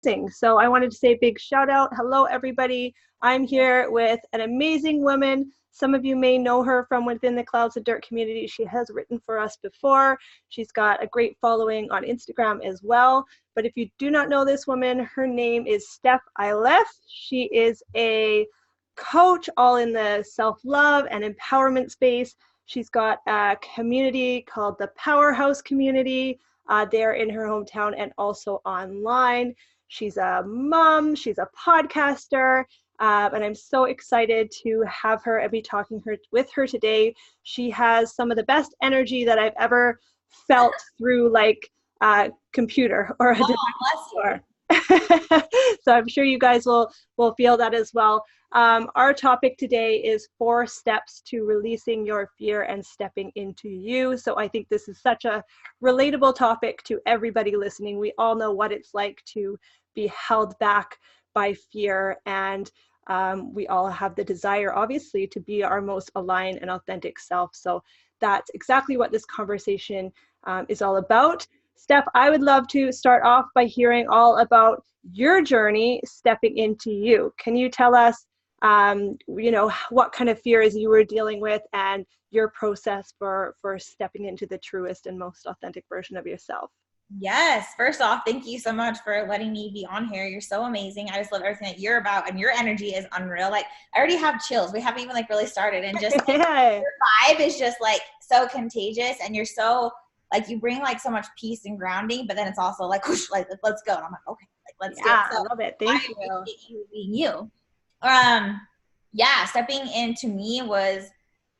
So I wanted to say a big shout out. Hello, everybody. I'm here with an amazing woman. Some of you may know her from within the Clouds of Dirt community. She has written for us before. She's got a great following on Instagram as well. But if you do not know this woman, her name is Stef Iliff. She is a coach all in the self-love and empowerment space. She's got a community called the Powerhouse Community there in her hometown and also online. She's a mom, she's a podcaster, and I'm so excited to have her and be talking with her today. She has some of the best energy that I've ever felt through like a computer or a device. So I'm sure you guys will feel that as well. Our topic today is 4 steps to releasing your fear and stepping into you. So I think this is such a relatable topic to everybody listening. We all know what it's like to be held back by fear, and we all have the desire, obviously, to be our most aligned and authentic self. So that's exactly what this conversation is all about. Stef, I would love to start off by hearing all about your journey stepping into you. Can you tell us, what kind of fears you were dealing with and your process for stepping into the truest and most authentic version of yourself? Yes. First off, thank you so much for letting me be on here. You're so amazing. I just love everything that you're about, and your energy is unreal. Like, I already have chills. We haven't even really started, and just your vibe is just so contagious, and you're so you bring so much peace and grounding, but then it's also whoosh, let's go. And I'm okay, let's do it. So I love it. Thank you. I appreciate you being you. Stepping into me was,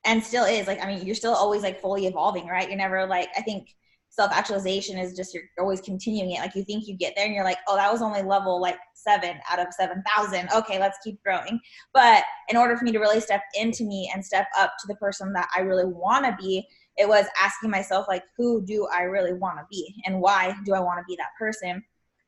and still is, you're still always fully evolving, right? You're never I think self-actualization is just, you're always continuing it. You think you get there and you're oh, that was only level 7 out of 7,000. Okay, let's keep growing. But in order for me to really step into me and step up to the person that I really want to be, it was asking myself, who do I really want to be? And why do I want to be that person?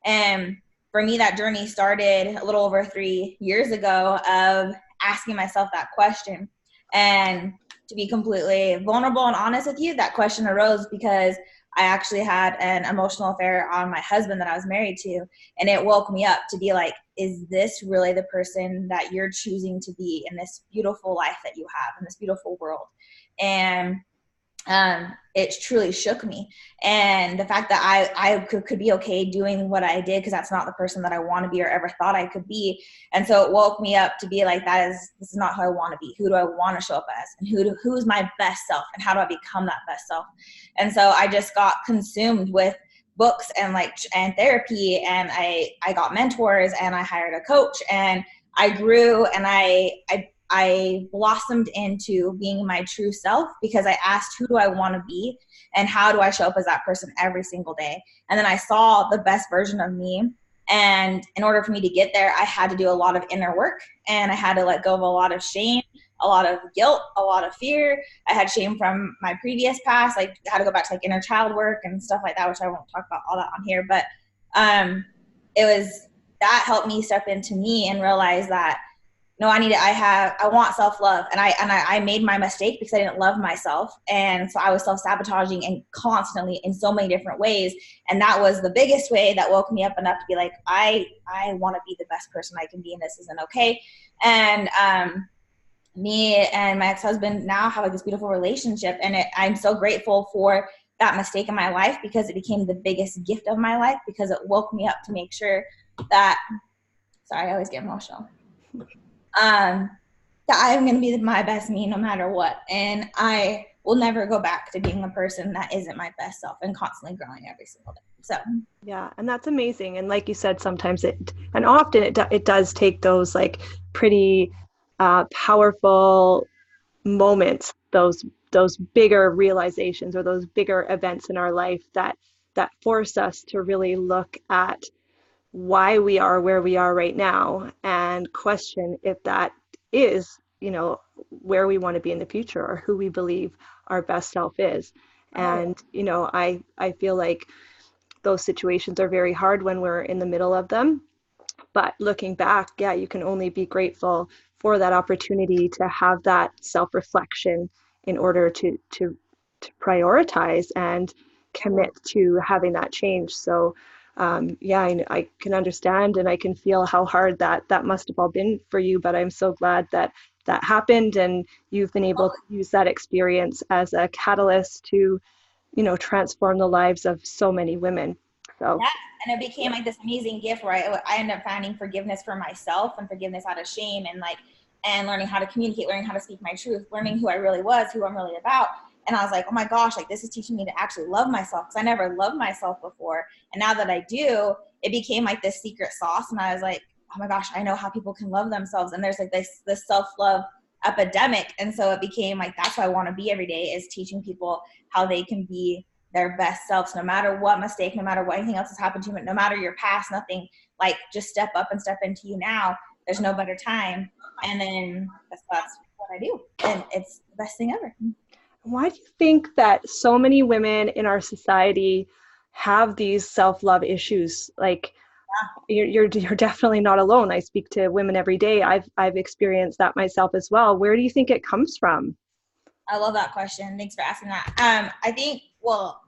And for me, that journey started a little over 3 years ago of asking myself that question. And to be completely vulnerable and honest with you, that question arose because I actually had an emotional affair on my husband that I was married to. And it woke me up to be is this really the person that you're choosing to be in this beautiful life that you have, in this beautiful world? And it truly shook me. And the fact that I could be okay doing what I did, because that's not the person that I want to be or ever thought I could be. And so it woke me up to be this is not who I want to be. Who do I want to show up as? And who is my best self? And how do I become that best self? And so I just got consumed with books and and therapy, and I got mentors, and I hired a coach, and I grew, and I blossomed into being my true self, because I asked, who do I want to be and how do I show up as that person every single day? And then I saw the best version of me. And in order for me to get there, I had to do a lot of inner work, and I had to let go of a lot of shame, a lot of guilt, a lot of fear. I had shame from my previous past. I had to go back to inner child work and stuff like that, which I won't talk about all that on here. But that helped me step into me and realize that, no, I want self-love. And I made my mistake because I didn't love myself. And so I was self-sabotaging and constantly in so many different ways. And that was the biggest way that woke me up enough to be I want to be the best person I can be, and this isn't okay. And me and my ex-husband now have this beautiful relationship. And I'm so grateful for that mistake in my life, because it became the biggest gift of my life, because it woke me up to make sure that, sorry, I always get emotional. That I'm going to be my best me no matter what. And I will never go back to being a person that isn't my best self, and constantly growing every single day. So, yeah. And that's amazing. And like you said, sometimes often it does take those pretty powerful moments, those bigger realizations or those bigger events in our life that force us to really look at why we are where we are right now, and question if that is, where we want to be in the future, or who we believe our best self is. And, I feel like those situations are very hard when we're in the middle of them. But looking back, yeah, you can only be grateful for that opportunity to have that self-reflection in order to prioritize and commit to having that change. So Yeah, I can understand and I can feel how hard that must have all been for you, but I'm so glad that that happened and you've been able to use that experience as a catalyst to, transform the lives of so many women. So, Yeah, and it yeah. became like this amazing gift where I ended up finding forgiveness for myself and forgiveness out of shame and like and learning how to communicate, learning how to speak my truth, learning who I really was, who I'm really about. And I was like, oh my gosh, like this is teaching me to actually love myself because I never loved myself before. And now that I do, it became like this secret sauce. And I was like, oh my gosh, I know how people can love themselves. And there's like this self-love epidemic. And so it became like that's what I want to be every day is teaching people how they can be their best selves, no matter what mistake, no matter what anything else has happened to you, no matter your past, nothing, like just step up and step into you now. There's no better time. And then that's what I do. And it's the best thing ever. Why do you think that so many women in our society have these self-love issues? Like, you're definitely not alone. I speak to women every day. I've experienced that myself as well. Where do you think it comes from? I love that question. Thanks for asking that. I think, well,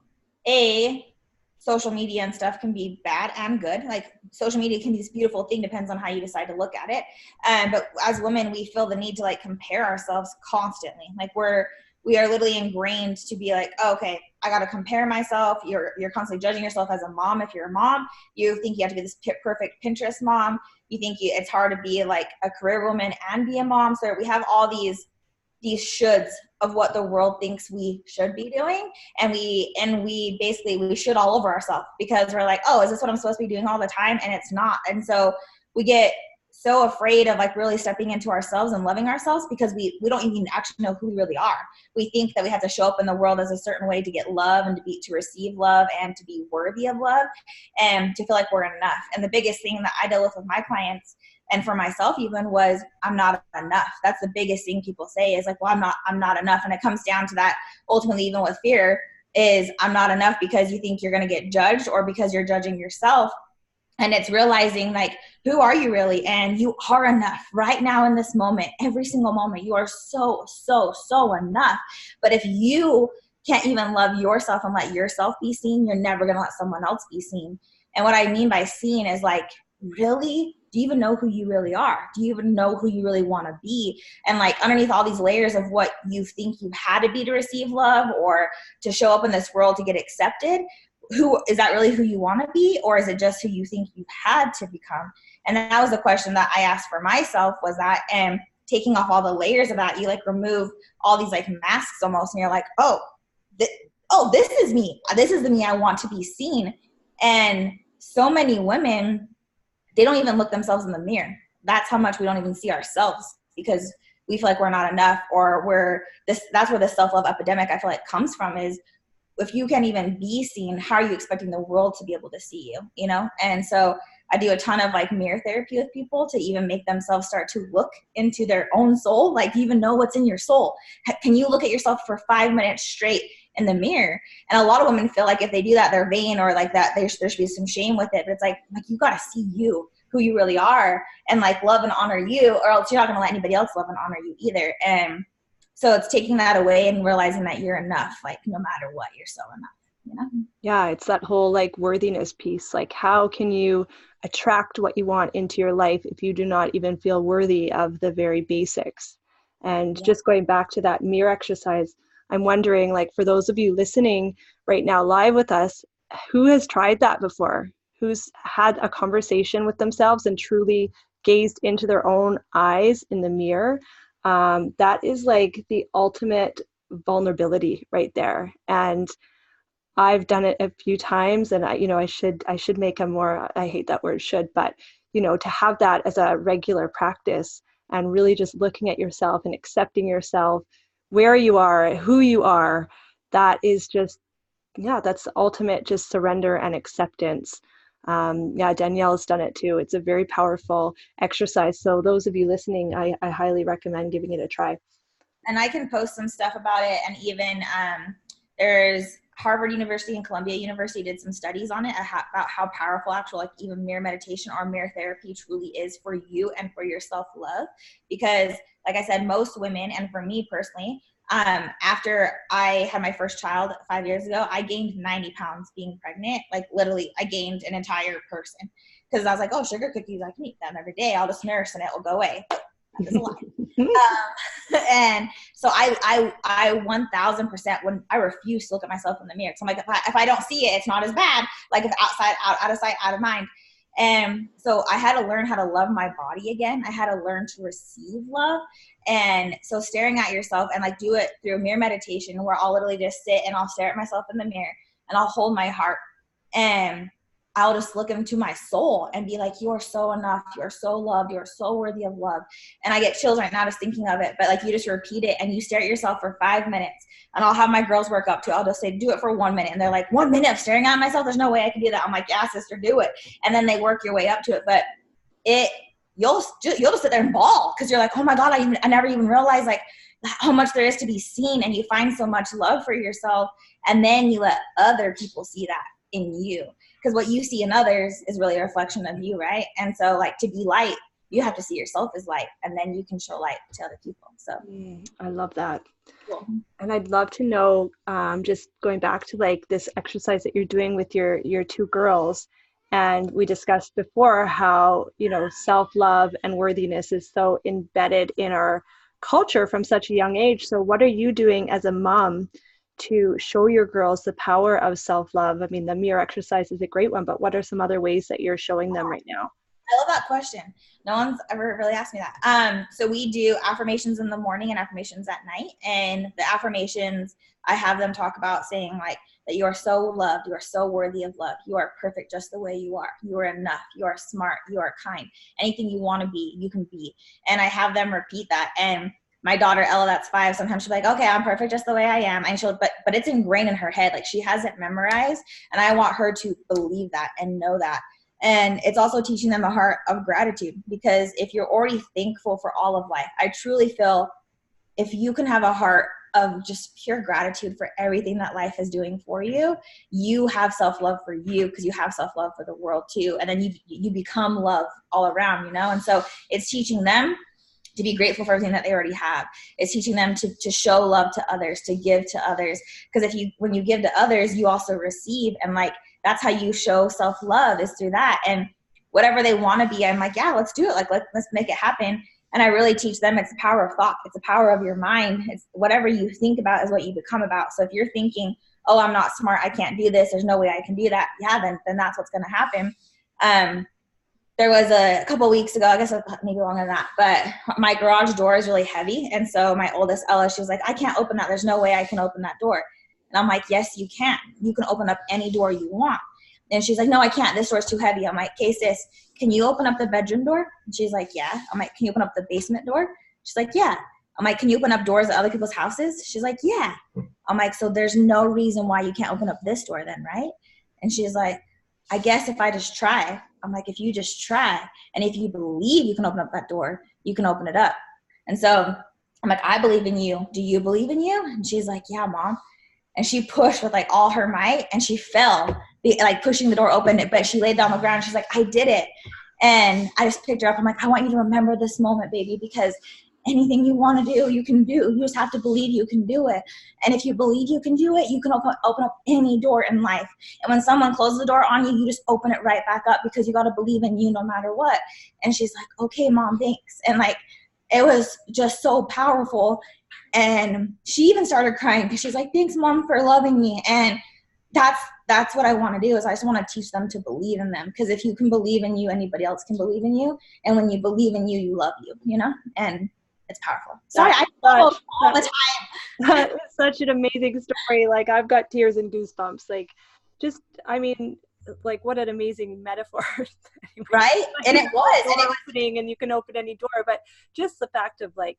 social media and stuff can be bad and good. Like social media can be this beautiful thing, depends on how you decide to look at it. But as women, we feel the need to like compare ourselves constantly. Like we are literally ingrained to be like, oh, okay, I got to compare myself. You're constantly judging yourself as a mom. If you're a mom, you think you have to be this perfect Pinterest mom. You think it's hard to be like a career woman and be a mom. So we have all these shoulds of what the world thinks we should be doing, and we basically we should all over ourselves because we're like, oh, is this what I'm supposed to be doing all the time? And it's not. And so we get so afraid of like really stepping into ourselves and loving ourselves because we don't even actually know who we really are. We think that we have to show up in the world as a certain way to get love and to receive love and to be worthy of love and to feel like we're enough. And the biggest thing that I deal with my clients and for myself even was I'm not enough. That's the biggest thing people say is like, well, I'm not enough. And it comes down to that ultimately, even with fear, is I'm not enough because you think you're going to get judged or because you're judging yourself. And it's realizing like, who are you really? And you are enough right now in this moment, every single moment. You are so, so, so enough. But if you can't even love yourself and let yourself be seen, you're never going to let someone else be seen. And what I mean by seen is like, really? Do you even know who you really are? Do you even know who you really want to be? And like underneath all these layers of what you think you had to be to receive love or to show up in this world to get accepted, who is that really who you want to be, or is it just who you think you had to become? And that was the question that I asked for myself, was that, and taking off all the layers of that, you like remove all these like masks almost, and you're like, oh, this is me. This is the me I want to be seen. And so many women, they don't even look themselves in the mirror. That's how much we don't even see ourselves because we feel like we're not enough, or that's where the self-love epidemic I feel like comes from, is if you can't even be seen, how are you expecting the world to be able to see you, you know? And so I do a ton of like mirror therapy with people to even make themselves start to look into their own soul. Like, even know what's in your soul. Can you look at yourself for 5 minutes straight in the mirror? And a lot of women feel like if they do that, they're vain, or like that there should be some shame with it. But it's like you got to see you, who you really are, and like love and honor you, or else you're not going to let anybody else love and honor you either. And so it's taking that away and realizing that you're enough, like no matter what, you're so enough, you know? Yeah, it's that whole like worthiness piece. Like, how can you attract what you want into your life if you do not even feel worthy of the very basics? And Yeah. just going back to that mirror exercise, I'm wondering, like, for those of you listening right now live with us, who has tried that before? Who's had a conversation with themselves and truly gazed into their own eyes in the mirror? That is like the ultimate vulnerability right there. And I've done it a few times, and I should make a more, I hate that word should, but to have that as a regular practice and really just looking at yourself and accepting yourself, where you are, who you are, that is just, yeah, that's the ultimate just surrender and acceptance. Yeah, Danielle's done it too. It's a very powerful exercise. So those of you listening, I highly recommend giving it a try. And I can post some stuff about it. And even there's Harvard University and Columbia University did some studies on it about how powerful actual like even mirror meditation or mirror therapy truly is for you and for your self-love. Because like I said, most women, and for me personally, After I had my first child 5 years ago, I gained 90 pounds being pregnant. Like literally, I gained an entire person because I was like, oh, sugar cookies, I can eat them every day. I'll just nurse and it will go away. That is a lie. And so I 1000% when I refuse to look at myself in the mirror. So I'm like, if I don't see it, it's not as bad. Like if out of sight, out of mind. And so I had to learn how to love my body again. I had to learn to receive love. And so staring at yourself and like do it through mirror meditation where I'll literally just sit and I'll stare at myself in the mirror and I'll hold my heart and I'll just look into my soul and be like, you are so enough. You are so loved. You are so worthy of love. And I get chills right now just thinking of it. But like you just repeat it and you stare at yourself for 5 minutes. And I'll have my girls work up to it. I'll just say, do it for 1 minute. And they're like, 1 minute of staring at myself? There's no way I can do that. I'm like, yeah, sister, do it. And then they work your way up to it. But you'll just sit there and bawl because you're like, oh my God, I never even realized like how much there is to be seen. And you find so much love for yourself. And then you let other people see that in you. Because what you see in others is really a reflection of you, right? And so like to be light, you have to see yourself as light and then you can show light to other people. So I love that. cool. And I'd love to know, just going back to like this exercise that you're doing with your two girls. And we discussed before how, you know, self-love and worthiness is so embedded in our culture from such a young age. So what are you doing as a mom to show your girls the power of self-love? I mean, the mirror exercise is a great one, but what are some other ways that you're showing them right now? I love that question. No one's ever really asked me that. So we do affirmations in the morning and affirmations at night. And the affirmations, I have them talk about saying like that you are so loved, you are so worthy of love, you are perfect just the way you are, you are enough, you are smart, you are kind. Anything you want to be, you can be. And I have them repeat that. And my daughter Ella, that's 5, sometimes she'll be like, okay, I'm perfect just the way I am. And but it's ingrained in her head. Like she has it memorized. And I want her to believe that and know that. And it's also teaching them a heart of gratitude, because if you're already thankful for all of life, I truly feel if you can have a heart of just pure gratitude for everything that life is doing for you, you have self-love for you because you have self-love for the world too. And then you become love all around, you know? And so it's teaching them to be grateful for everything that they already have. It's teaching them to show love to others, to give to others. Because when you give to others, you also receive. And like, that's how you show self-love is through that. And whatever they want to be, I'm like, yeah, let's do it. Like, let's make it happen. And I really teach them it's the power of thought. It's the power of your mind. It's whatever you think about is what you become about. So if you're thinking, oh, I'm not smart, I can't do this, there's no way I can do that. Yeah, then that's what's going to happen. There was a couple weeks ago, I guess maybe longer than that, but my garage door is really heavy. And so my oldest Ella, she was like, I can't open that. There's no way I can open that door. And I'm like, yes, you can. You can open up any door you want. And she's like, no, I can't. This door's too heavy. I'm like, okay, sis, can you open up the bedroom door? And she's like, yeah. I'm like, can you open up the basement door? She's like, yeah. I'm like, can you open up doors at other people's houses? She's like, yeah. I'm like, so there's no reason why you can't open up this door then, right? And she's like, I guess if I just try. I'm like, if you just try, and if you believe you can open up that door, you can open it up. And so I'm like, I believe in you. Do you believe in you? And she's like, yeah, Mom. And she pushed with like all her might and she fell, like pushing the door open, but she laid down on the ground. She's like, I did it. And I just picked her up. I'm like, I want you to remember this moment, baby, because anything you want to do, you can do. You just have to believe you can do it. And if you believe you can do it, you can open up any door in life. And when someone closes the door on you, you just open it right back up because you got to believe in you no matter what. And she's like, okay, Mom, thanks. And like, it was just so powerful. And she even started crying because she's like, thanks, Mom, for loving me. And that's what I want to do is I just want to teach them to believe in them. Because if you can believe in you, anybody else can believe in you. And when you believe in you, you love you, you know? And it's powerful. Sorry, I talk all the time. That is such an amazing story. Like, I've got tears and goosebumps. Like, just, I mean, like, what an amazing metaphor. Anyway, right? And it was. And it was opening, and you can open any door. But just the fact of, like,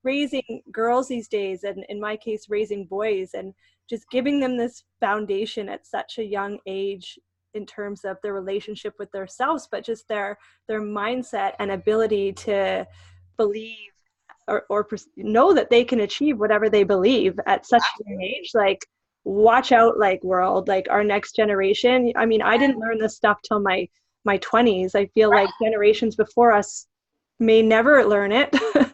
raising girls these days, and in my case, raising boys, and just giving them this foundation at such a young age in terms of their relationship with themselves, but just their mindset and ability to believe or know that they can achieve whatever they believe at such a young age. Like, watch out, like, world, like our next generation. I mean, I didn't learn this stuff till my 20s. I feel like generations before us may never learn it. Right.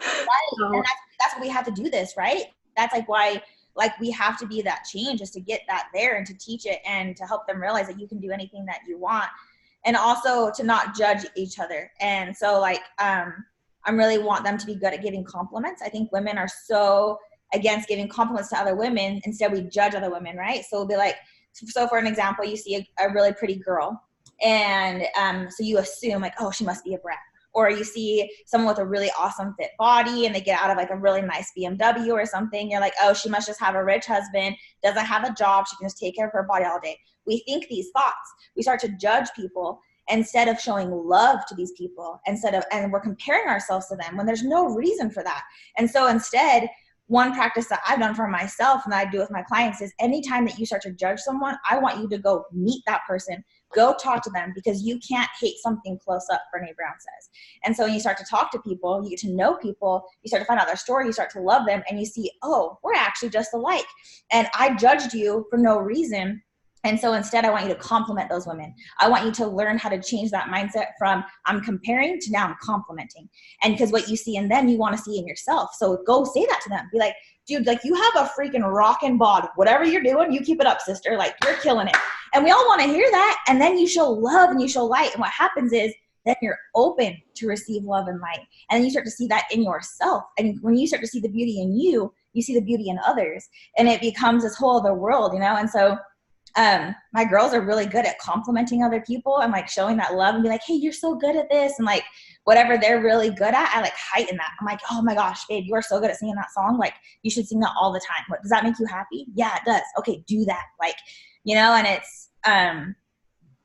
So, and that's what we have to do this, right? that's like why, like, we have to be that change just to get that there and to teach it and to help them realize that you can do anything that you want, and also to not judge each other. And so like, I really want them to be good at giving compliments. I think women are so against giving compliments to other women. Instead, we judge other women, right? So it'll be like, so for an example, you see a really pretty girl, and so you assume like, oh, she must be a brat. Or you see someone with a really awesome fit body and they get out of like a really nice BMW or something. You're like, oh, she must just have a rich husband, doesn't have a job, she can just take care of her body all day. We think these thoughts. We start to judge people instead of showing love to these people, and we're comparing ourselves to them when there's no reason for that. And so instead, one practice that I've done for myself and that I do with my clients is anytime that you start to judge someone, I want you to go meet that person, go talk to them, because you can't hate something close up, Brene Brown says. And so when you start to talk to people, you get to know people, you start to find out their story, you start to love them, and you see, oh, we're actually just alike. And I judged you for no reason. And so instead, I want you to compliment those women. I want you to learn how to change that mindset from I'm comparing to now I'm complimenting. And because what you see in them, you want to see in yourself. So go say that to them. Be like, dude, like, you have a freaking rockin' bod. Whatever you're doing, you keep it up, sister. Like, you're killing it. And we all want to hear that. And then you show love and you show light. And what happens is then you're open to receive love and light. And then you start to see that in yourself. And when you start to see the beauty in you, you see the beauty in others. And it becomes this whole other world, you know? And so my girls are really good at complimenting other people and like showing that love and be like, hey, you're so good at this. And like whatever they're really good at, I like heighten that. I'm like, oh my gosh, babe, you are so good at singing that song. Like, you should sing that all the time. What, does that make you happy? Yeah, it does. Okay, do that. Like, you know, and it's,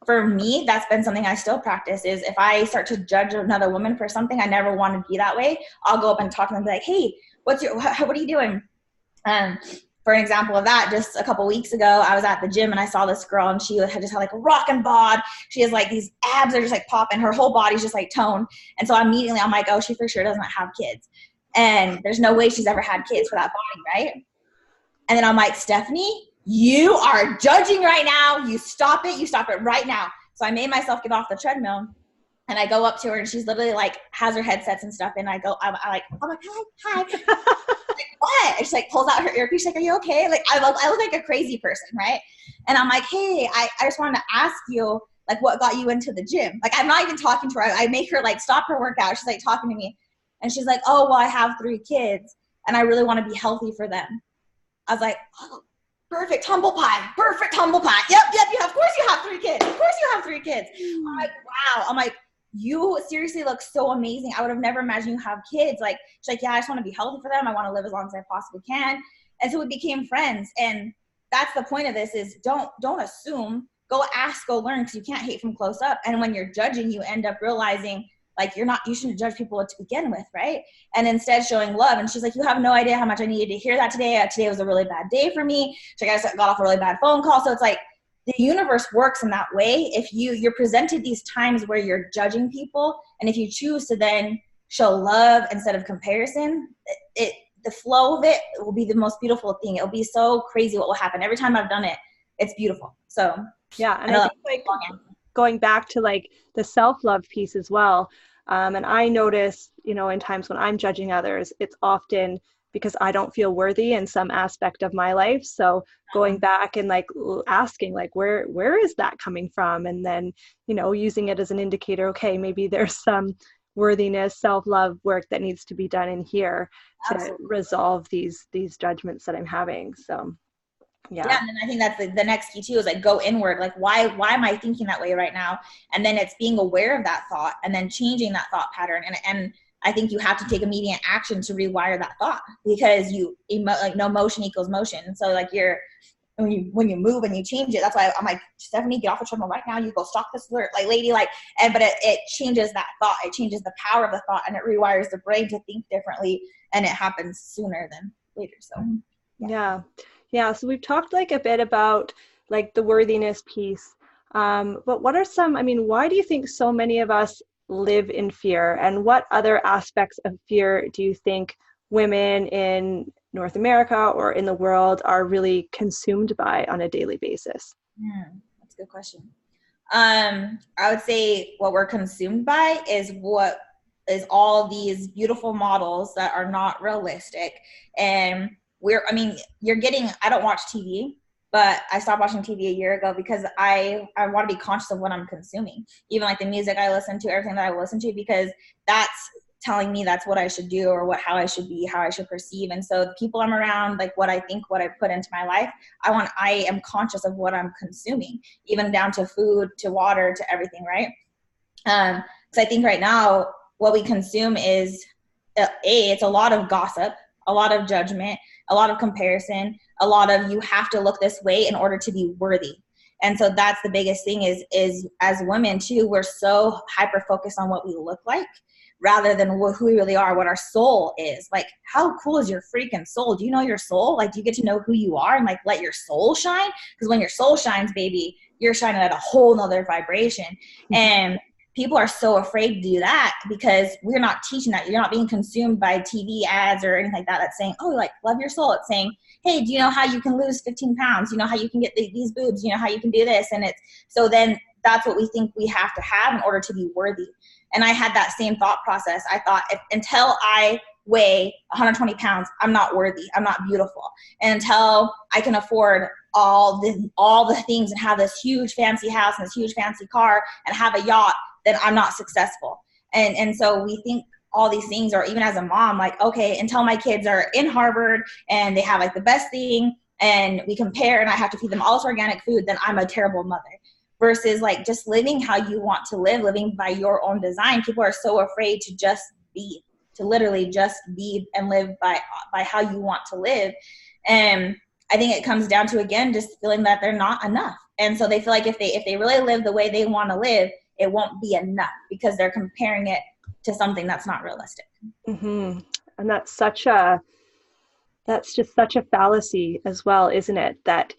for me, that's been something I still practice is if I start to judge another woman for something, I never want to be that way. I'll go up and talk to them and be like, hey, what are you doing? For an example of that, just a couple weeks ago, I was at the gym and I saw this girl and she had like a rockin' bod. She has like these abs are just like popping. Her whole body's just like toned. And so immediately I'm like, oh, she for sure doesn't have kids. And there's no way she's ever had kids for that body, right? And then I'm like, Stephanie, you are judging right now. You stop it. You stop it right now. So I made myself get off the treadmill. And I go up to her and she's literally like has her headsets and stuff. And I'm like, hi. Like, what? And she like pulls out her earpiece. She's like, are you okay? Like, I look like a crazy person, right? And I'm like, hey, I just wanted to ask you, like, what got you into the gym? Like, I'm not even talking to her. I make her like stop her workout. She's like talking to me. And she's like, oh, well, I have 3 kids and I really want to be healthy for them. I was like, oh, perfect humble pie. Yep. Of course you have 3 kids. I'm like, wow. I'm like, you seriously look so amazing. I would have never imagined you have kids. Like, she's like, yeah, I just want to be healthy for them. I want to live as long as I possibly can. And so we became friends. And that's the point of this is don't assume, go ask, go learn, because you can't hate from close up. And when you're judging, you end up realizing like you shouldn't judge people to begin with, right? And instead showing love. And she's like, you have no idea how much I needed to hear that today. Today was a really bad day for me. She's like, I got off a really bad phone call. So it's like, the universe works in that way. If you're presented these times where you're judging people, and if you choose to then show love instead of comparison, the flow of it will be the most beautiful thing. It'll be so crazy what will happen. Every time I've done it, it's beautiful. So yeah, and I think like going back to like the self-love piece as well. And I notice, you know, in times when I'm judging others, it's often because I don't feel worthy in some aspect of my life. So going back and like asking like, where is that coming from? And then, you know, using it as an indicator, okay, maybe there's some worthiness, self-love work that needs to be done in here to resolve these judgments that I'm having. So yeah. And then I think that's the next key too, is like go inward. Like, why am I thinking that way right now? And then it's being aware of that thought and then changing that thought pattern. And I think you have to take immediate action to rewire that thought, because like no motion equals motion. So like when you move and you change it, that's why I'm like, Stephanie, get off the treadmill right now. You go stalk this alert, like lady, like, but it changes that thought. It changes the power of the thought, and it rewires the brain to think differently, and it happens sooner than later. So yeah. So we've talked like a bit about like the worthiness piece, but what are some? I mean, why do you think so many of us live in fear, and what other aspects of fear do you think women in North America or in the world are really consumed by on a daily basis? That's a good question. I would say what we're consumed by is what is all these beautiful models that are not realistic. And you're getting, I don't watch TV, but I stopped watching TV a year ago because I want to be conscious of what I'm consuming. Even like the music I listen to, everything that I listen to, because that's telling me that's what I should do, or how I should be, how I should perceive. And so the people I'm around, like what I think, what I put into my life, I am conscious of what I'm consuming, even down to food, to water, to everything, right? So I think right now what we consume is it's a lot of gossip, a lot of judgment, a lot of comparison, a lot of you have to look this way in order to be worthy. And so that's the biggest thing is as women too, we're so hyper focused on what we look like rather than who we really are, what our soul is. Like, how cool is your freaking soul? Do you know your soul? Like, do you get to know who you are and like let your soul shine? Because when your soul shines, baby, you're shining at a whole nother vibration. And people are so afraid to do that because we're not teaching that. You're not being consumed by TV ads or anything like that that's saying, oh, like, love your soul. It's saying, hey, do you know how you can lose 15 pounds? You know how you can get these boobs? You know how you can do this? And it's, so then that's what we think we have to have in order to be worthy. And I had that same thought process. I thought, until I weigh 120 pounds, I'm not worthy. I'm not beautiful. And until I can afford all the things and have this huge fancy house and this huge fancy car and have a yacht, then I'm not successful. And so we think all these things, or even as a mom, like, okay, until my kids are in Harvard and they have like the best thing and we compare and I have to feed them all this organic food, then I'm a terrible mother. Versus like just living how you want to live, living by your own design. People are so afraid to just be, to literally just be and live by how you want to live. And I think it comes down to, again, just feeling that they're not enough. And so they feel like if they really live the way they want to live, it won't be enough because they're comparing it to something that's not realistic. Mm-hmm. And that's just such a fallacy as well, isn't it? That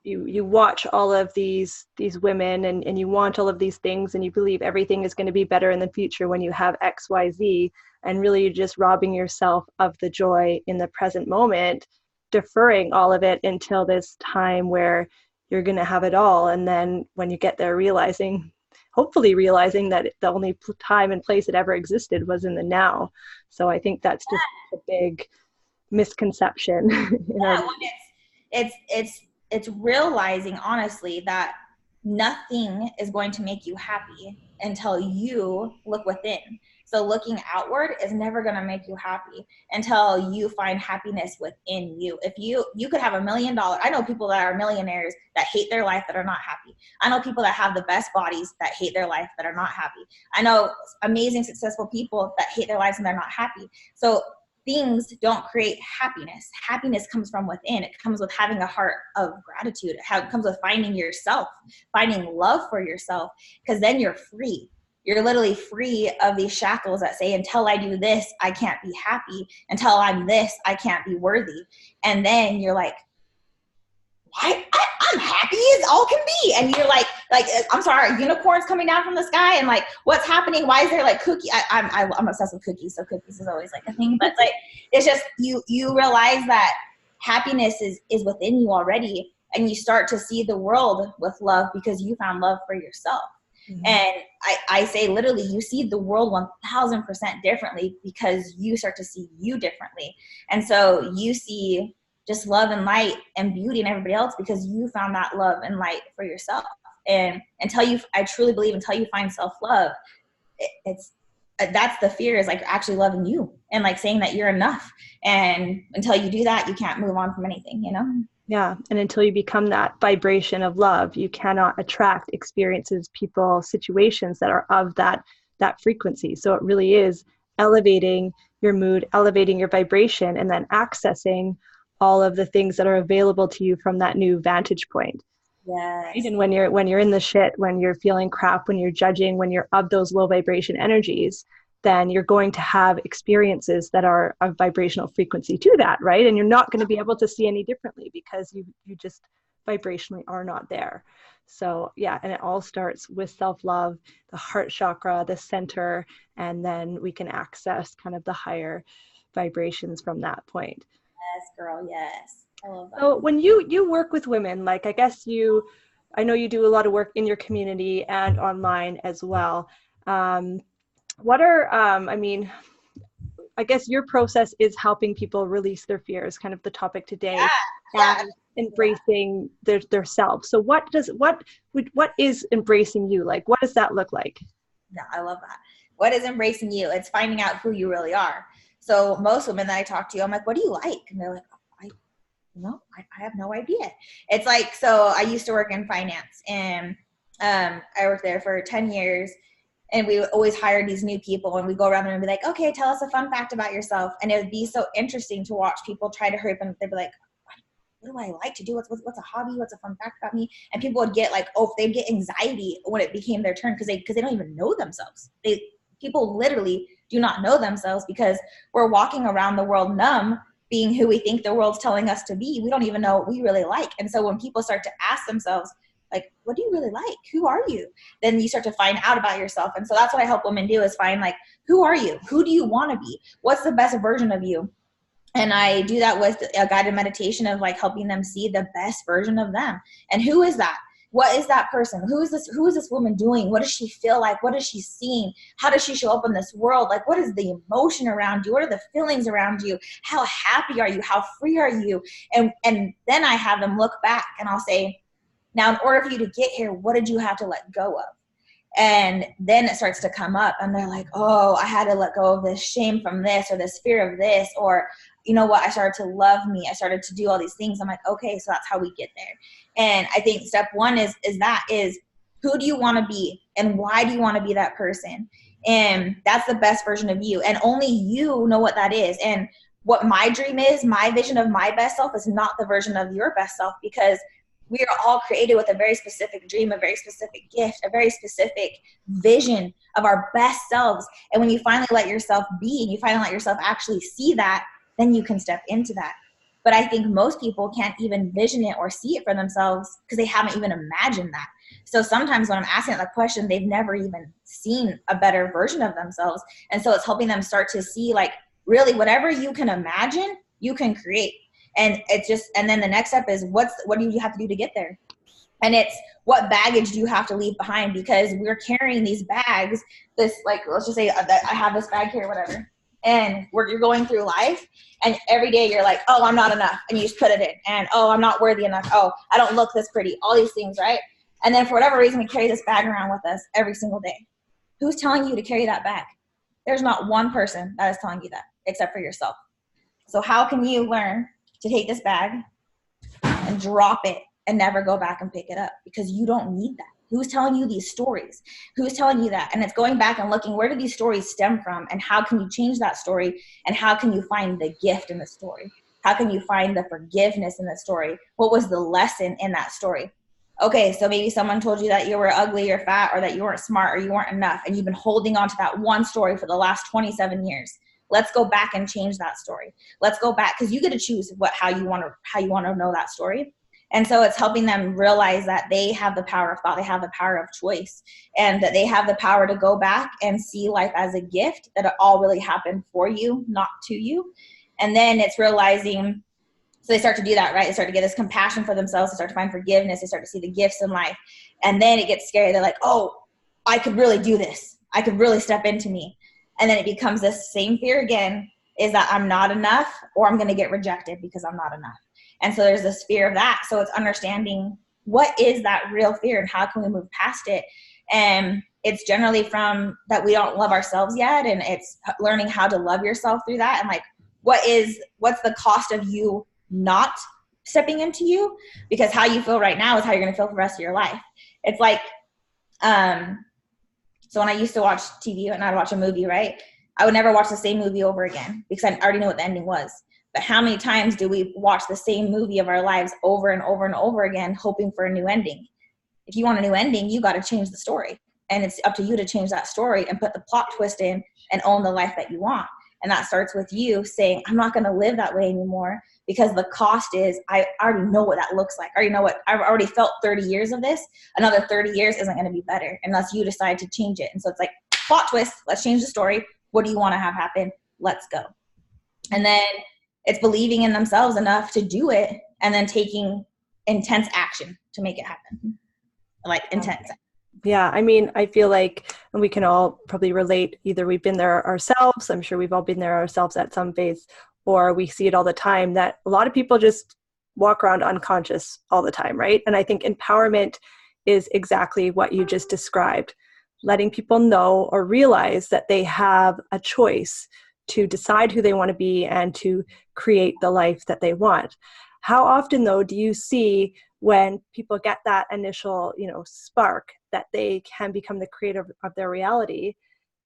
you watch all of these women and you want all of these things and you believe everything is going to be better in the future when you have XYZ, and really you're just robbing yourself of the joy in the present moment, deferring all of it until this time where you're going to have it all. And then when you get there, hopefully realizing that the only time and place it ever existed was in the now. So I think that's just a big misconception. It's realizing honestly that nothing is going to make you happy until you look within. So looking outward is never going to make you happy until you find happiness within you. If you could have $1 million, I know people that are millionaires that hate their life, that are not happy. I know people that have the best bodies that hate their life, that are not happy. I know amazing, successful people that hate their lives and they're not happy. So things don't create happiness. Happiness comes from within. It comes with having a heart of gratitude. It comes with finding yourself, finding love for yourself, because then you're free. You're literally free of these shackles that say, until I do this, I can't be happy. Until I'm this, I can't be worthy. And then you're like, why? I'm happy as all can be. And you're like, I'm sorry, unicorns coming down from the sky, and like, what's happening? Why is there like cookie? I'm obsessed with cookies, so cookies is always like a thing. But like, it's just you realize that happiness is within you already, and you start to see the world with love because you found love for yourself. Mm-hmm. And I say literally, you see the world 1000% differently because you start to see you differently, and so you see just love and light and beauty in everybody else because you found that love and light for yourself. And I truly believe until you find self-love, that's the fear, is like actually loving you and like saying that you're enough. And until you do that, you can't move on from anything, you know? Yeah. And until you become that vibration of love, you cannot attract experiences, people, situations that are of that frequency. So it really is elevating your mood, elevating your vibration, and then accessing all of the things that are available to you from that new vantage point. Yes. Right? And when you're in the shit, when you're feeling crap, when you're judging, when you're of those low vibration energies, then you're going to have experiences that are of vibrational frequency to that, right? And you're not going to be able to see any differently because you just vibrationally are not there. So yeah, and it all starts with self-love, the heart chakra, the center, and then we can access kind of the higher vibrations from that point. Yes, girl, yes. I love that. So when you work with women, like I know you do a lot of work in your community and online as well. What are, I guess your process is helping people release their fears, kind of the topic today, Yeah. and embracing their self. So what is embracing you? Like, what does that look like? No, I love that. What is embracing you? It's finding out who you really are. So most women that I talk to, I'm like, what do you like? And they're like, I have no idea. It's like, so I used to work in finance, and I worked there for 10 years, and we always hired these new people, and we go around and be like, okay, tell us a fun fact about yourself. And it would be so interesting to watch people try to hurry up, and they'd be like, what do I like to do? What's a hobby? What's a fun fact about me? And people would get like, they'd get anxiety when it became their turn, because they don't even know themselves. People literally do not know themselves, because we're walking around the world numb, being who we think the world's telling us to be. We don't even know what we really like. And so when people start to ask themselves, like, what do you really like? Who are you? Then you start to find out about yourself. And so that's what I help women do, is find, like, who are you? Who do you want to be? What's the best version of you? And I do that with a guided meditation of like helping them see the best version of them. And who is that? What is that person? Who is this woman doing? What does she feel like? What is she seeing? How does she show up in this world? Like, what is the emotion around you? What are the feelings around you? How happy are you? How free are you? And then I have them look back, and I'll say, now, in order for you to get here, what did you have to let go of? And then it starts to come up, and they're like, oh, I had to let go of this shame from this, or this fear of this, or you know what, I started to love me. I started to do all these things. I'm like, okay, so that's how we get there. And I think step one is who do you want to be, and why do you want to be that person? And that's the best version of you. And only you know what that is. And what my dream is, my vision of my best self, is not the version of your best self, because we are all created with a very specific dream, a very specific gift, a very specific vision of our best selves. And when you finally let yourself be, and you finally let yourself actually see that, then you can step into that. But I think most people can't even vision it or see it for themselves, because they haven't even imagined that. So sometimes when I'm asking that question, they've never even seen a better version of themselves. And so it's helping them start to see, like, really whatever you can imagine, you can create. And and then the next step is what do you have to do to get there? And it's, what baggage do you have to leave behind? Because we're carrying these bags, this, like, let's just say that I have this bag here, whatever. And you're going through life, and every day you're like, oh, I'm not enough. And you just put it in. And, oh, I'm not worthy enough. Oh, I don't look this pretty. All these things, right? And then for whatever reason, we carry this bag around with us every single day. Who's telling you to carry that bag? There's not one person that is telling you that, except for yourself. So how can you learn to take this bag and drop it and never go back and pick it up? Because you don't need that. Who's telling you these stories? Who's telling you that? And it's going back and looking, where do these stories stem from, and how can you change that story, and how can you find the gift in the story? How can you find the forgiveness in the story? What was the lesson in that story? Okay, so maybe someone told you that you were ugly or fat, or that you weren't smart, or you weren't enough, and you've been holding on to that one story for the last 27 years. Let's go back and change that story. Let's go back, because you get to choose how you want to know that story. And so it's helping them realize that they have the power of thought, they have the power of choice, and that they have the power to go back and see life as a gift, that it all really happened for you, not to you. And then it's realizing, so they start to do that, right? They start to get this compassion for themselves, they start to find forgiveness, they start to see the gifts in life. And then it gets scary. They're like, oh, I could really do this. I could really step into me. And then it becomes this same fear again, is that I'm not enough, or I'm going to get rejected because I'm not enough. And so there's this fear of that. So it's understanding, what is that real fear, and how can we move past it? And it's generally from that we don't love ourselves yet. And it's learning how to love yourself through that. And like, what's the cost of you not stepping into you? Because how you feel right now is how you're going to feel for the rest of your life. It's like, so when I used to watch TV and I'd watch a movie, right? I would never watch the same movie over again, because I already know what the ending was. But how many times do we watch the same movie of our lives over and over and over again, hoping for a new ending? If you want a new ending, you got to change the story. And it's up to you to change that story and put the plot twist in and own the life that you want. And that starts with you saying, I'm not going to live that way anymore, because the cost is, I already know what that looks like. I already know what I've already felt 30 years of this. Another 30 years isn't going to be better unless you decide to change it. And so it's like, plot twist, let's change the story. What do you want to have happen? Let's go. And then it's believing in themselves enough to do it, and then taking intense action to make it happen. Like intense. Yeah, I mean, I feel like, and we can all probably relate, either we've been there ourselves, I'm sure we've all been there ourselves at some phase, or we see it all the time, that a lot of people just walk around unconscious all the time, right? And I think empowerment is exactly what you just described, letting people know or realize that they have a choice to decide who they want to be and to create the life that they want. How often, though, do you see when people get that initial, spark that they can become the creator of their reality,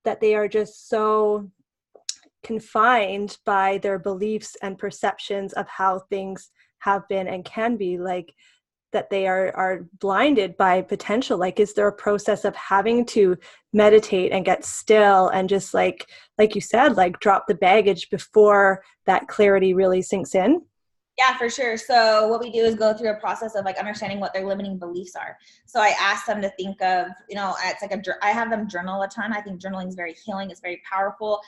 that they are just so confined by their beliefs and perceptions of how things have been and can be, like that they are blinded by potential? Like, is there a process of having to meditate and get still and just like you said, like drop the baggage before that clarity really sinks in? Yeah, for sure. So what we do is go through a process of like understanding what their limiting beliefs are. So I ask them to think of, it's like I have them journal a ton. I think journaling is very healing. It's very powerful.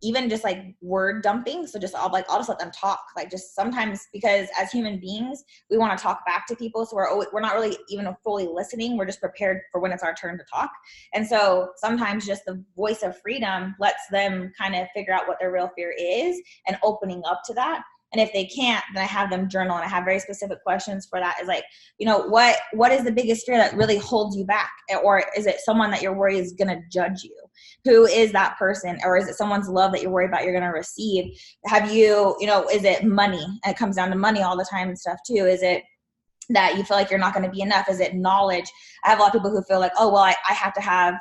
Even just like word dumping. So I'll just let them talk. Like just sometimes, because as human beings, we want to talk back to people. So we're not really even fully listening. We're just prepared for when it's our turn to talk. And so sometimes just the voice of freedom lets them kind of figure out what their real fear is and opening up to that. And if they can't, then I have them journal, and I have very specific questions for that. Is like, what is the biggest fear that really holds you back? Or is it someone that you're worried is going to judge you? Who is that person? Or is it someone's love that you're worried about you're going to receive? Have you, is it money? And it comes down to money all the time and stuff too. Is it that you feel like you're not going to be enough? Is it knowledge? I have a lot of people who feel like, oh, well, I have to have,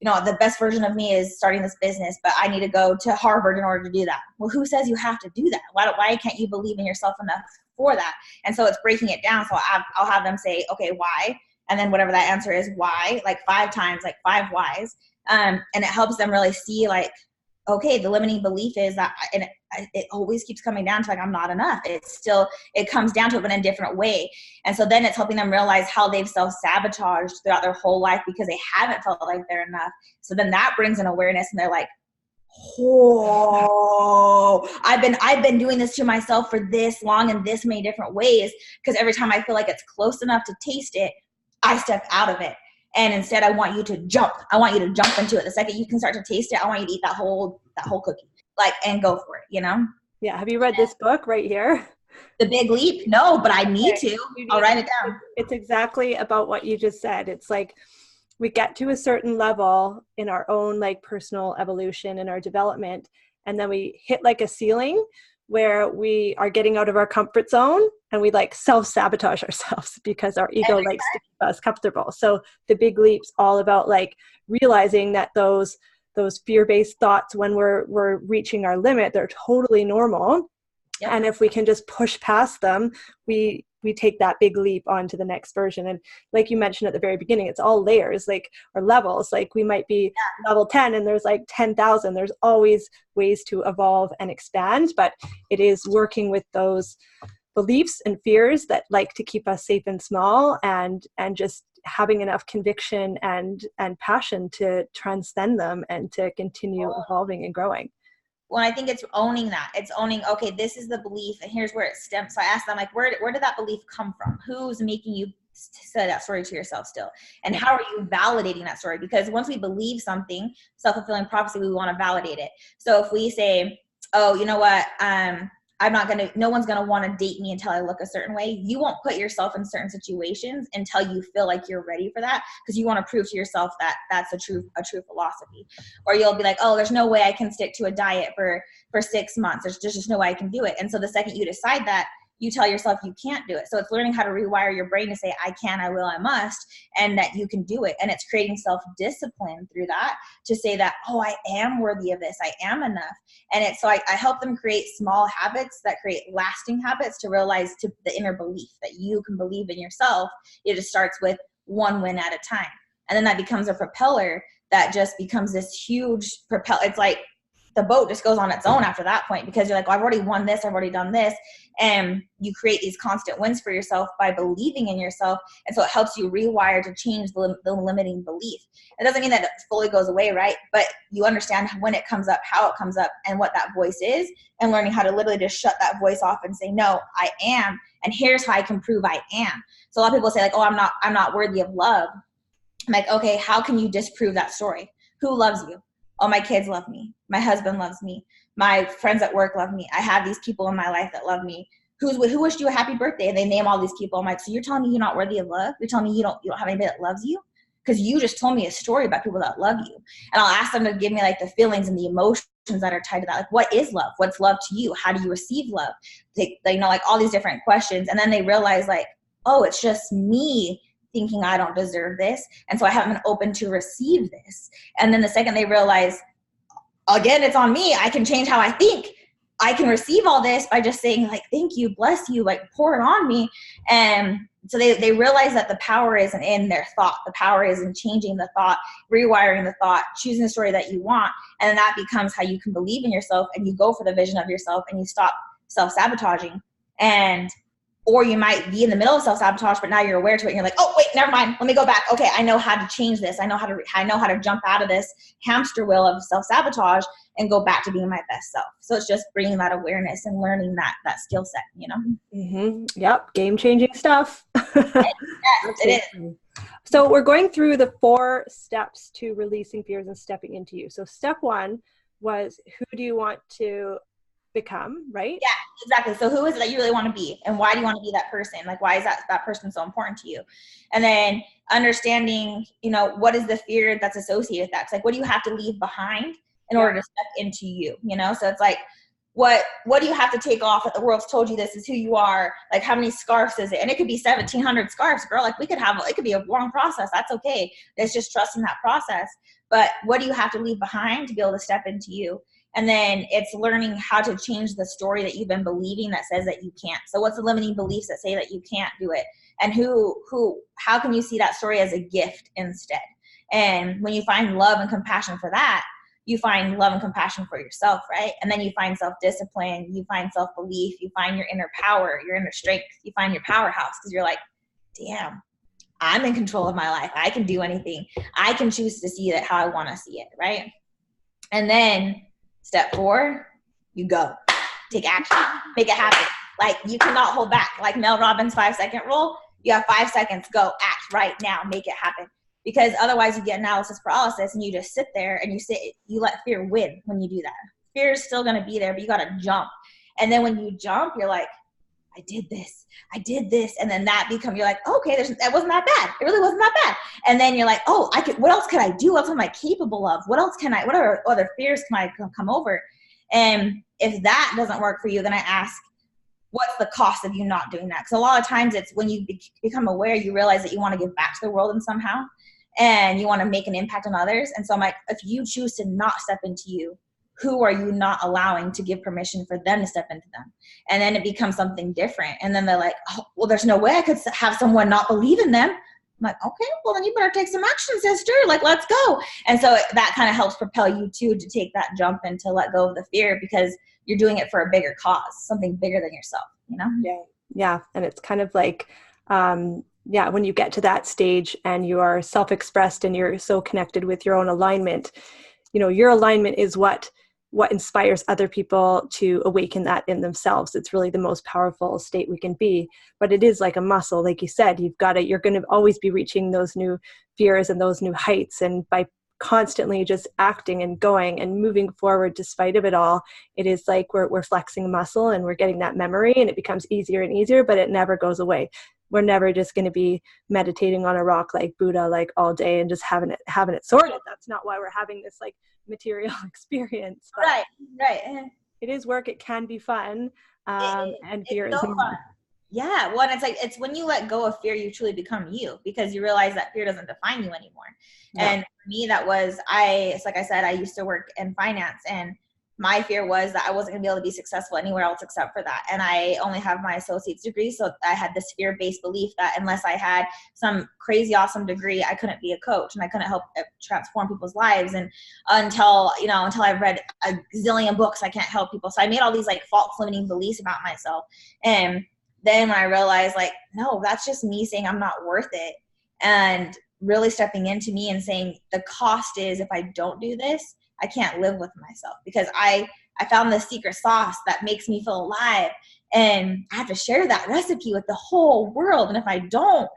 the best version of me is starting this business, but I need to go to Harvard in order to do that. Well, who says you have to do that? Why can't you believe in yourself enough for that? And so it's breaking it down. So I'll have them say, okay, why? And then whatever that answer is, why, like 5 times, like 5 whys. And it helps them really see like, okay, the limiting belief is that, and it always keeps coming down to like, I'm not enough. It comes down to it, but in a different way. And so then it's helping them realize how they've self-sabotaged throughout their whole life because they haven't felt like they're enough. So then that brings an awareness, and they're like, oh, I've been doing this to myself for this long in this many different ways. Because every time I feel like it's close enough to taste it, I step out of it. And instead, I want you to jump. I want you to jump into it. The second you can start to taste it, I want you to eat that whole cookie, like, and go for it, Yeah. Have you read this book right here? The Big Leap? No, but I need to. I'll write it down. It's exactly about what you just said. It's like we get to a certain level in our own like personal evolution and our development, and then we hit like a ceiling where we are getting out of our comfort zone, and we like self-sabotage ourselves because our ego likes to keep us comfortable. So the Big Leap's all about like realizing that those fear-based thoughts, when we're reaching our limit, they're totally normal. Yep. And if we can just push past them, we take that big leap onto the next version. And like you mentioned at the very beginning, it's all layers, like, or levels. Like we might be level 10 and there's like 10,000. There's always ways to evolve and expand, but it is working with those beliefs and fears that like to keep us safe and small, and just having enough conviction and passion to transcend them and to continue evolving and growing. Well, I think it's owning that. It's owning, okay, this is the belief, and here's where it stems. So I asked them, like, where did that belief come from? Who's making you say that story to yourself still? And how are you validating that story? Because once we believe something, self-fulfilling prophecy, we want to validate it. So if we say, oh, you know what, no one's going to want to date me until I look a certain way. You won't put yourself in certain situations until you feel like you're ready for that, because you want to prove to yourself that that's a true philosophy. Or you'll be like, oh, there's no way I can stick to a diet for 6 months. There's just no way I can do it. And so the second you decide that, you tell yourself you can't do it. So it's learning how to rewire your brain to say, I can, I will, I must, and that you can do it. And it's creating self-discipline through that to say that, oh, I am worthy of this. I am enough. And it's so I help them create small habits that create lasting habits to realize to the inner belief that you can believe in yourself. It just starts with one win at a time. And then that becomes a propeller that just becomes this huge propeller. It's like the boat just goes on its own after that point, because you're like, well, I've already won this. I've already done this. And you create these constant wins for yourself by believing in yourself. And so it helps you rewire to change the limiting belief. It doesn't mean that it fully goes away, right? But you understand when it comes up, how it comes up, and what that voice is, and learning how to literally just shut that voice off and say, no, I am. And here's how I can prove I am. So a lot of people say like, oh, I'm not worthy of love. I'm like, okay, how can you disprove that story? Who loves you? Oh, my kids love me. My husband loves me. My friends at work love me. I have these people in my life that love me. Who wished you a happy birthday? And they name all these people. I'm like, so you're telling me you're not worthy of love? You're telling me you don't have anybody that loves you? Because you just told me a story about people that love you. And I'll ask them to give me like the feelings and the emotions that are tied to that. Like, what is love? What's love to you? How do you receive love? They like all these different questions. And then they realize like, oh, it's just me thinking I don't deserve this. And so I haven't been open to receive this. And then the second they realize, again, it's on me, I can change how I think. I can receive all this by just saying like, thank you, bless you, like pour it on me. And so they realize that the power isn't in their thought. The power is in changing the thought, rewiring the thought, choosing the story that you want. And then that becomes how you can believe in yourself and you go for the vision of yourself and you stop self-sabotaging. Or you might be in the middle of self-sabotage, but now you're aware to it and you're like, oh, wait, never mind. Let me go back. Okay, I know how to change this. I know how to jump out of this hamster wheel of self-sabotage and go back to being my best self. So it's just bringing that awareness and learning that skill set, you know? Mm-hmm. Yep. Game-changing stuff. Yes, it is. So we're going through the 4 steps to releasing fears and stepping into you. So step 1 was, who do you want to become, right? Yeah, exactly. So who is it that you really want to be, and why do you want to be that person? Like, why is that person so important to you? And then understanding, you know, what is the fear that's associated with that? It's like, what do you have to leave behind in order to step into you? You know, so it's like, what do you have to take off that the world's told you this is who you are? Like, how many scarves is it? And it could be 1,700 scarves, girl. Like, it could be a long process. That's okay. It's just trusting that process. But what do you have to leave behind to be able to step into you? And then it's learning how to change the story that you've been believing that says that you can't. So what's the limiting beliefs that say that you can't do it? And how can you see that story as a gift instead? And when you find love and compassion for that, you find love and compassion for yourself, right? And then you find self-discipline, you find self-belief, you find your inner power, your inner strength, you find your powerhouse, because you're like, damn, I'm in control of my life. I can do anything. I can choose to see it how I want to see it, right? And then step 4, you go. Take action. Make it happen. Like, you cannot hold back. Like Mel Robbins' 5-second rule, you have 5 seconds. Go. Act right now. Make it happen. Because otherwise you get analysis paralysis and you just sit there and you let fear win when you do that. Fear is still going to be there, but you got to jump. And then when you jump, you're like, I did this. And then you're like, oh, okay, that wasn't that bad. It really wasn't that bad. And then you're like, oh, what else could I do? What else am I capable of? What other fears can I come over? And if that doesn't work for you, then I ask, what's the cost of you not doing that? Because a lot of times it's when you become aware, you realize that you want to give back to the world in somehow, and you want to make an impact on others. And so I'm like, if you choose to not step into you, who are you not allowing to give permission for them to step into them? And then it becomes something different. And then they're like, oh, well, there's no way I could have someone not believe in them. I'm like, okay, well, then you better take some action, sister. Like, let's go. And so that kind of helps propel you too to take that jump and to let go of the fear, because you're doing it for a bigger cause, something bigger than yourself, you know? Yeah. And it's kind of like, when you get to that stage and you are self-expressed and you're so connected with your own alignment, you know, your alignment is what inspires other people to awaken that in themselves. It's really the most powerful state we can be. But it is like a muscle, like you said, you're going to always be reaching those new fears and those new heights. And by constantly just acting and going and moving forward despite of it all, it is like we're flexing a muscle and we're getting that memory, and it becomes easier and easier, but it never goes away. We're never just going to be meditating on a rock like Buddha, like all day and just having it sorted. That's not why we're having this like material experience. But right. It is work. It can be fun. And fear is so fun. Yeah. Well, and it's when you let go of fear, you truly become you, because you realize that fear doesn't define you anymore. Yeah. And for me, it's like I said, I used to work in finance, and my fear was that I wasn't going to be able to be successful anywhere else except for that. And I only have my associate's degree. So I had this fear-based belief that unless I had some crazy awesome degree, I couldn't be a coach and I couldn't help transform people's lives. And until I've read a zillion books, I can't help people. So I made all these like false limiting beliefs about myself. And then when I realized like, no, that's just me saying I'm not worth it. And really stepping into me and saying the cost is, if I don't do this, I can't live with myself, because I found this secret sauce that makes me feel alive, and I have to share that recipe with the whole world. And if I don't,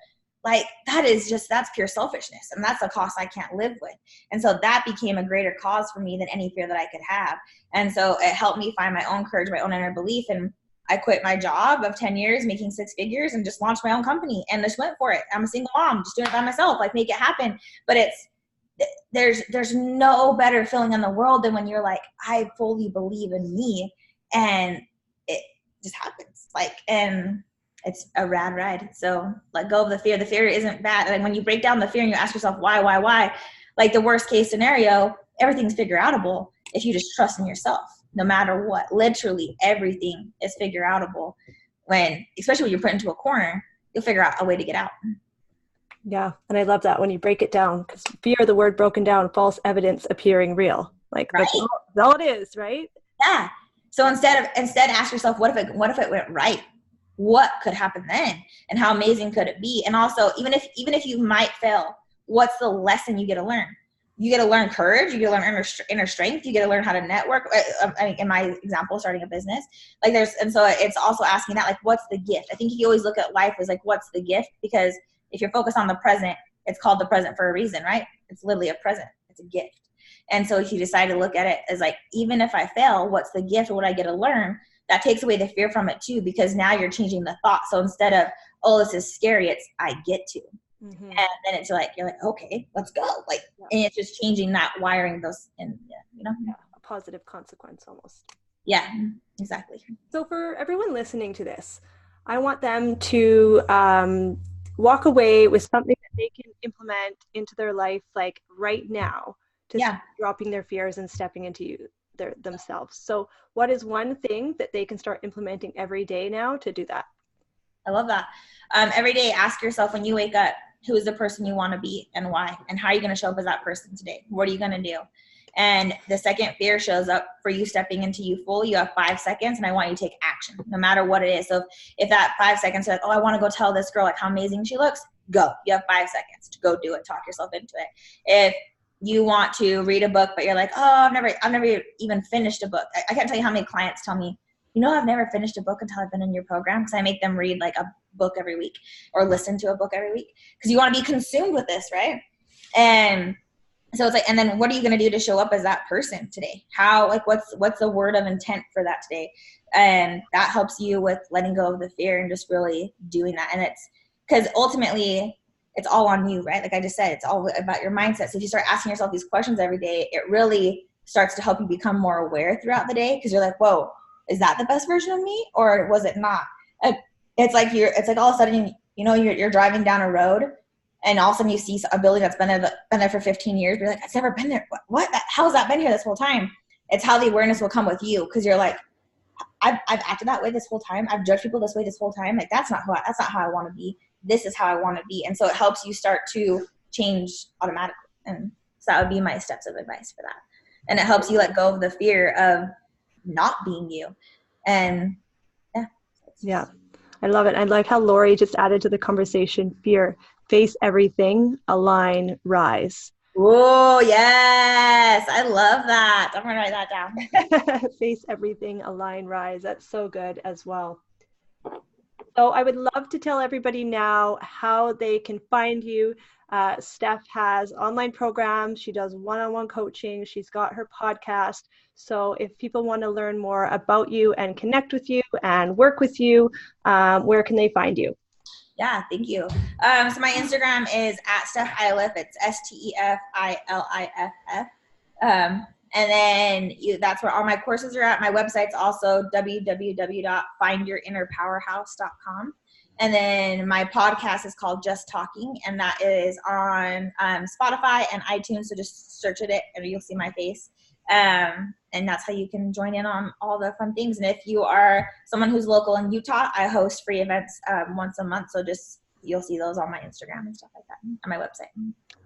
like that's pure selfishness. And that's a cost I can't live with. And so that became a greater cause for me than any fear that I could have. And so it helped me find my own courage, my own inner belief. And I quit my job of 10 years making 6 figures and just launched my own company and just went for it. I'm a single mom, just doing it by myself, like make it happen. But there's no better feeling in the world than when you're like, I fully believe in me, and it just happens. Like, and it's a rad ride. So let go of the fear. The fear isn't bad. Like when you break down the fear and you ask yourself why, like the worst case scenario, everything's figure outable if you just trust in yourself. No matter what, literally everything is figure outable. Especially when you're put into a corner, you'll figure out a way to get out. Yeah. And I love that when you break it down, because fear, the word broken down, false evidence appearing real. Like right? that's all it is, right? Yeah. So instead ask yourself, what if it went right? What could happen then? And how amazing could it be? And also, even if you might fail, what's the lesson you get to learn? You get to learn courage. You get to learn inner strength. You get to learn how to network. I mean, in my example, starting a business, and so it's also asking that, like, what's the gift? I think if you always look at life as like, what's the gift? Because if you're focused on the present, it's called the present for a reason, right? It's literally a present. It's a gift. And so if you decide to look at it as like, even if I fail, what's the gift? What I get to learn? That takes away the fear from it too, because now you're changing the thought. So instead of, oh, this is scary, it's I get to. Mm-hmm. And then it's like, you're like, okay, let's go. Like, and it's just changing that wiring those in, a positive consequence almost. Yeah, exactly. So for everyone listening to this, I want them to walk away with something that they can implement into their life, like right now, to start dropping their fears and stepping into themselves. So what is one thing that they can start implementing every day now to do that? I love that. Every day, ask yourself when you wake up, who is the person you want to be and why? And how are you going to show up as that person today? What are you going to do? And the second fear shows up for you stepping into you full, you have 5 seconds, and I want you to take action, no matter what it is. So if that 5 seconds is like, oh, I want to go tell this girl like how amazing she looks, go. You have 5 seconds to go do it. Talk yourself into it. If you want to read a book, but you're like, oh, I've never even finished a book. I can't tell you how many clients tell me, I've never finished a book until I've been in your program, because I make them read like a book every week or listen to a book every week, because you want to be consumed with this, right? And so it's like, and then what are you going to do to show up as that person today? What's the word of intent for that today? And that helps you with letting go of the fear and just really doing that. And it's because ultimately it's all on you, right? Like I just said, it's all about your mindset. So if you start asking yourself these questions every day, it really starts to help you become more aware throughout the day, because you're like, whoa, is that the best version of me, or was it not? It's like all of a sudden, you're driving down a road, and all of a sudden you see a building that's been there for 15 years. You're like, it's never been there. What? How's that been here this whole time? It's how the awareness will come with you, because you're like, I've acted that way this whole time. I've judged people this way this whole time. Like that's not how I want to be. This is how I want to be. And so it helps you start to change automatically. And so that would be my steps of advice for that. And it helps you let go of the fear of not being you. And yeah, I love it. I like how Lori just added to the conversation, fear, face everything, align, rise. Oh, yes. I love that. I'm going to write that down. Face everything, align, rise. That's so good as well. So I would love to tell everybody now how they can find you. Stef has online programs. She does one-on-one coaching. She's got her podcast. So if people want to learn more about you and connect with you and work with you, where can they find you? Yeah, thank you. So my Instagram is at Stef Iliff. It's STEFILIFF. And then that's where all my courses are at. My website's also www.findyourinnerpowerhouse.com. And then my podcast is called Just Talking, and that is on Spotify and iTunes. So just search it and you'll see my face. And that's how you can join in on all the fun things. And if you are someone who's local in Utah, I host free events once a month. So you'll see those on my Instagram and stuff like that on my website.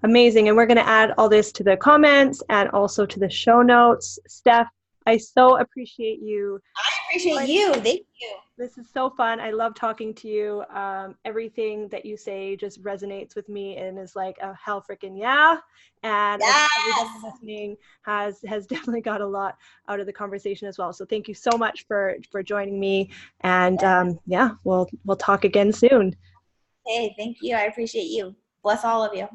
Amazing. And we're going to add all this to the comments and also to the show notes. Stef, I so appreciate you. I appreciate you. Thank you. This is so fun. I love talking to you. Everything that you say just resonates with me and is like a hell freaking yeah. And yes. Everybody listening has definitely got a lot out of the conversation as well. So thank you so much for joining me. And we'll talk again soon. Hey, thank you. I appreciate you. Bless all of you.